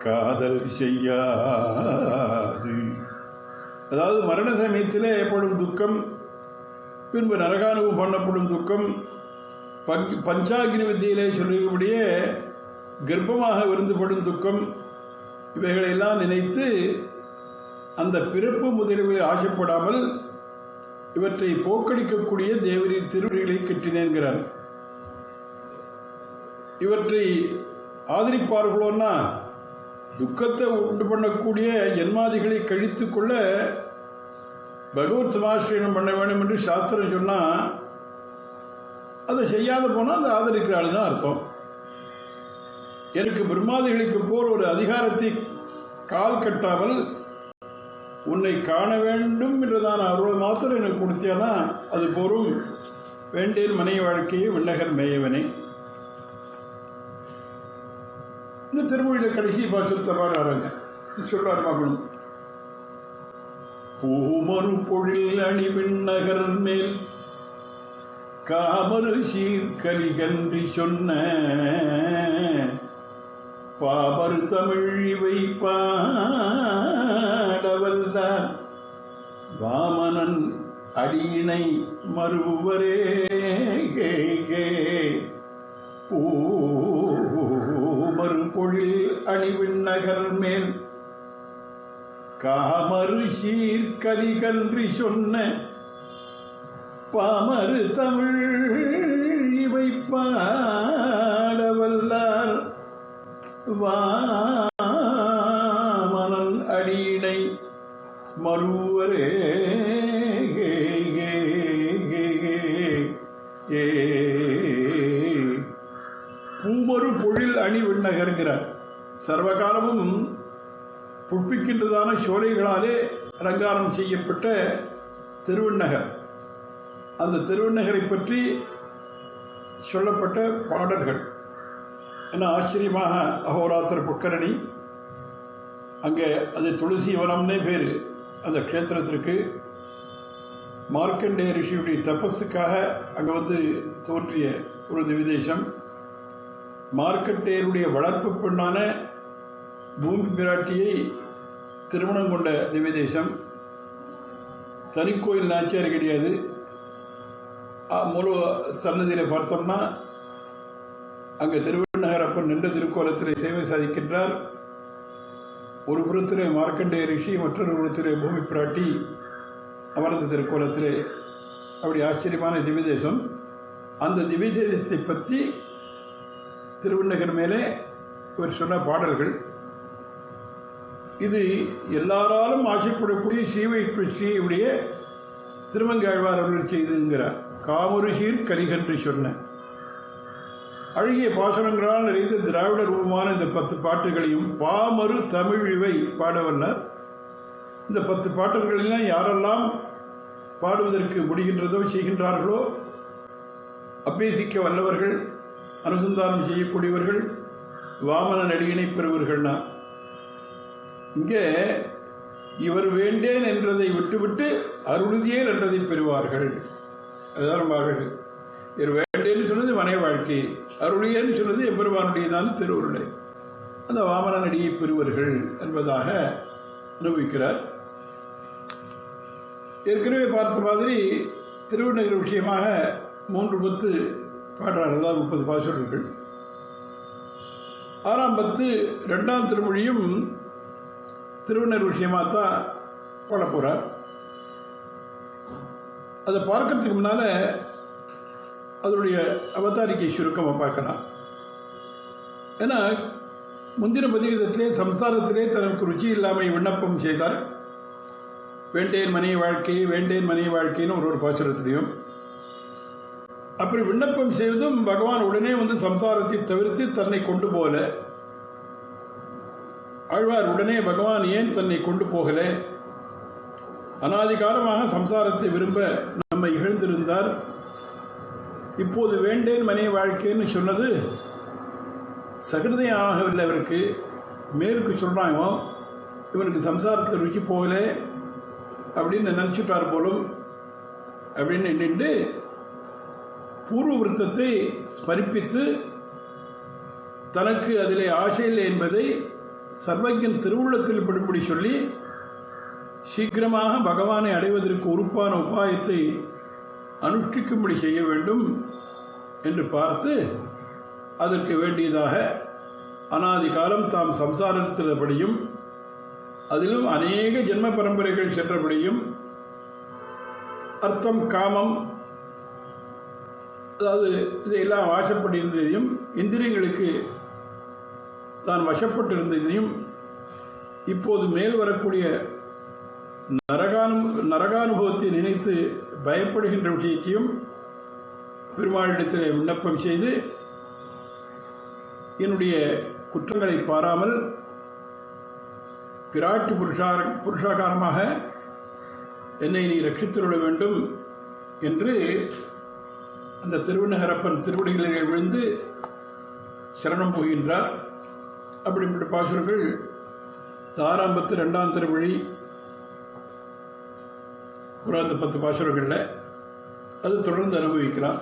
காதல் செய்யாது. அதாவது மரண சமயத்திலே ஏற்படும் துக்கம், பின்பு நரகானுபவம் பண்ணப்படும் துக்கம், பஞ்சாகினி வித்தியிலே சொல்லக்கூடிய கர்ப்பமாக விருந்துபடும் துக்கம், இவைகளெல்லாம் நினைத்து அந்த பிறப்பு முதலில் ஆசைப்படாமல் இவற்றை போக்கடிக்கக்கூடிய தேவரின் திருவடிகளை கட்டினேன்கிறார். இவற்றை ஆதரிப்பார்களோன்னா துக்கத்தை உண்டு பண்ணக்கூடிய ஜன்மாதிகளை கழித்து கொள்ள பகவத் சமாசிரயம் பண்ண வேண்டும் என்று சாஸ்திரம் சொன்னா அதை செய்யாத போனால் அதை ஆதரிக்கிறாள் தான் அர்த்தம். எனக்கு பிரம்மாதிகளுக்கு போல் ஒரு அதிகாரத்தை கால் கட்டாமல் உன்னை காண வேண்டும் என்றதான அருள் மாத்திரம் எனக்கு கொடுத்தியானா அது போரும். வேண்டேன் மனை வாழ்க்கையை விண்ணகர் மேயவனே. இந்த திருமொழியில கடைசி பாசத்தில் பாடுறாங்க, சொல்றாரு மகளும். பூமரு பொழில் அணி விண்ணகர் மேல் காமரு சீர்கலிகன்றி சொன்ன பாமரு தமிழ் இவை பாடவல்லார் வாமனன் அடியினை மறுவரே பூமரு பொழில் அணிவிண்ணகர் மேல் காமரு சீர்கலிகன்றி சொன்ன பாமரு தமிழ் இவை பாடவல்லார் வாமனன் அடியினை மறுவரே பூமரு பொழில் அணி விண்ணகர்கிறார். சர்வகாலமும் புஷ்பிக்கின்றதான சோலைகளாலே அலங்காரம் செய்யப்பட்ட திருவண்ணகர். அந்த திருவண்ணகரை பற்றி சொல்லப்பட்ட பாடல்கள் என்ன ஆச்சரியமாக அகோராத்திர புட்கரணி, அங்கே அது துளசி வனம்னே பேர். அந்த க்ஷேத்திரத்திற்கு மார்க்கண்டேய ரிஷியுடைய தபஸுக்காக அங்கே வந்து தோன்றிய ஒரு திவிதேசம். மார்க்கண்டேயருடைய வளர்ப்பு பெண்ணான பூமி பிராட்டியை திருமணம் கொண்ட திவிதேசம். தனிக்கோயில் நாச்சியார் கிடையாது. முழு சன்னதியில் பார்த்தோம்னா அங்கே திருவண்ணகர் அப்பன் நின்ற திருக்கோலத்திலே சேவை சாதிக்கின்றார். ஒரு புறத்திலே மார்க்கண்டேய ரிஷி, மற்றொரு புறத்திலே பூமி பிராட்டி அமர்ந்த திருக்கோலத்திலே. அப்படி ஆச்சரியமான திவ்யதேசம். அந்த திவ்யதேசத்தை பற்றி திருவண்ணகர் மேலே ஒரு சொன்ன பாடல்கள். இது எல்லாராலும் ஆசைப்படக்கூடிய ஸ்ரீயுடைய திருமங்கையாழ்வார் அவர்கள் செய்துங்கிறார். காமருஷீர் கலிகன்று சொன்ன அழகிய பாசுரங்களால் நிறைந்த திராவிட ரூபமான இந்த 10 பாட்டுகளையும் பாமரு தமிழ் இவை பாடவல்லார். இந்த 10 பாட்டுகளெல்லாம் யாரெல்லாம் பாடுவதற்கு முடிகின்றதோ செய்கின்றார்களோ, அபேசிக்க வல்லவர்கள், அனுசந்தானம் செய்யக்கூடியவர்கள், வாமன நடிகனை பெறுவர்கள்னா. இங்கே இவர் வேண்டேன் என்றதை விட்டுவிட்டு அருளுதியேல் என்றதை பெறுவார்கள். அதுதான் ரொம்ப அழகு. இவர் வேண்டேன்னு சொன்னது மனை வாழ்க்கை, அருளியேன்னு சொன்னது எம்பெருமானுடையதான திருவுருளை. அந்த வாமன நடிகை பெறுவர்கள் என்பதாக அனுபவிக்கிறார். ஏற்கனவே பார்த்த மாதிரி திருவண்ணகர் விஷயமாக 3 பத்து பாடுறார். அதாவது 30 பாசுரங்கள். 6ஆம் பத்து 2ஆம் திருமொழியும் திருவண்ணகர் விஷயமாக தான் பாட போறார். அதை பார்க்கறதுக்கு முன்னால அதனுடைய அவதாரிக்கை சுருக்கமாக பார்க்கலாம். ஏன்னா முந்தின பதிகத்திலே சம்சாரத்திலே தனக்கு ருச்சி இல்லாமல் விண்ணப்பம் செய்தார். வேண்டேன் மனை வாழ்க்கை, வேண்டேன் மனை வாழ்க்கைன்னு ஒரு பாசுரத்திலையும். அப்படி விண்ணப்பம் செய்வதும் பகவான் உடனே வந்து சம்சாரத்தை தவிர்த்து தன்னை கொண்டு போகல. ஆழ்வார் உடனே பகவான் ஏன் தன்னை கொண்டு போகல, அனாதிகாலமாக சம்சாரத்தை விரும்ப நம்மை இகழ்ந்திருந்தார். இப்போது வேண்டேன் மனை வாழ்க்கைன்னு சொன்னது சகிருதம் ஆகவில்லை. அவருக்கு மேலுக்கு சொல்றாங்க, இவனுக்கு சம்சாரத்தில் ருச்சி போகல அப்படின்னு நினைச்சுட்டார் போலும் அப்படின்னு நின்று பூர்வ விருத்தத்தை ஸ்மரிப்பித்து தனக்கு அதிலே ஆசை இல்லை என்பதை சர்வஜன் திருவுள்ளத்தில் படும்படி சொல்லி சீக்கிரமாக பகவானை அடைவதற்கு உறுப்பான உபாயத்தை அனுஷ்டிக்கும்படி செய்ய வேண்டும் என்று பார்த்து அதற்கு வேண்டியதாக அனாதி காலம் தாம் சம்சாரத்தில்படியும் அதிலும் அநேக ஜென்ம பரம்பரைகள் சென்றபடியும் அர்த்தம் காமம், அதாவது இதையெல்லாம் வாசப்பட்டிருந்ததையும் இந்திரியங்களுக்கு தான் வசப்பட்டிருந்ததையும் இப்போது மேல் வரக்கூடிய நரகானுபவத்தை நினைத்து பயப்படுகின்ற விஷயத்தையும் பெருமாளிடத்தில் விண்ணப்பம் செய்து என்னுடைய குற்றங்களை பாராமல் பிராட்டி புருஷாகாரமாக என்னை நீ ரட்சித்துள்ள வேண்டும் என்று அந்த திருவண்ணகரப்பன் திருவடிகளில் விழுந்து சரணம் போகின்றார். அப்படிப்பட்ட பாசுரங்கள் 6ஆம் பத்து 2ஆம் திருமொழி ஒரு அந்த 10 பாசுரங்கள்ல அது தொடர்ந்து அனுபவிக்கலாம்.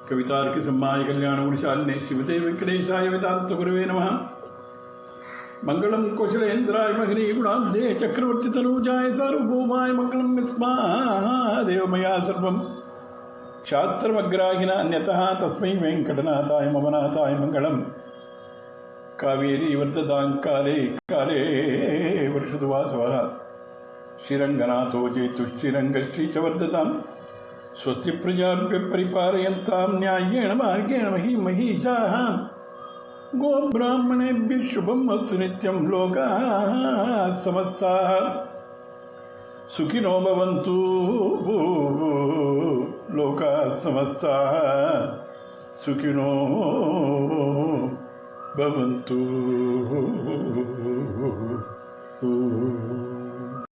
கவிதார்க்கு சிம்மாய கல்யாண குணசாலினே ஸ்ரீமதே வெங்கடேசாய வேதாந்த குருவே நமஹ. மங்களம் கோசலேந்திராய மகனீ குணாந்தே சக்கரவர்த்தி தனூஜாய சார்வபௌமாய மங்களம் யஸ்மா தேவமயா சர்வம் சாஸ்திரமக்ராஹின அந்யதः தஸ்மை வெங்கடநாதாய மமநாதாய மங்களம். காவேரி வர்ததாங்காலே காலே வருஷது வாசவः ஸ்ரீரங்கநாதோ ஜெயத்துஷ்ரீரங்கஸ்ரீ ச வர்ததாம் स्वस्ति प्रजाभ्यः परिपालयन्तां न्याय्येन मार्गेण महीषाः गोब्राह्मणेभ्यः शुभम् अस्तु नित्यं लोकाः समस्ताः सुखिनो भवन्तु लोकाः समस्ताः सुखिनो भवन्तु।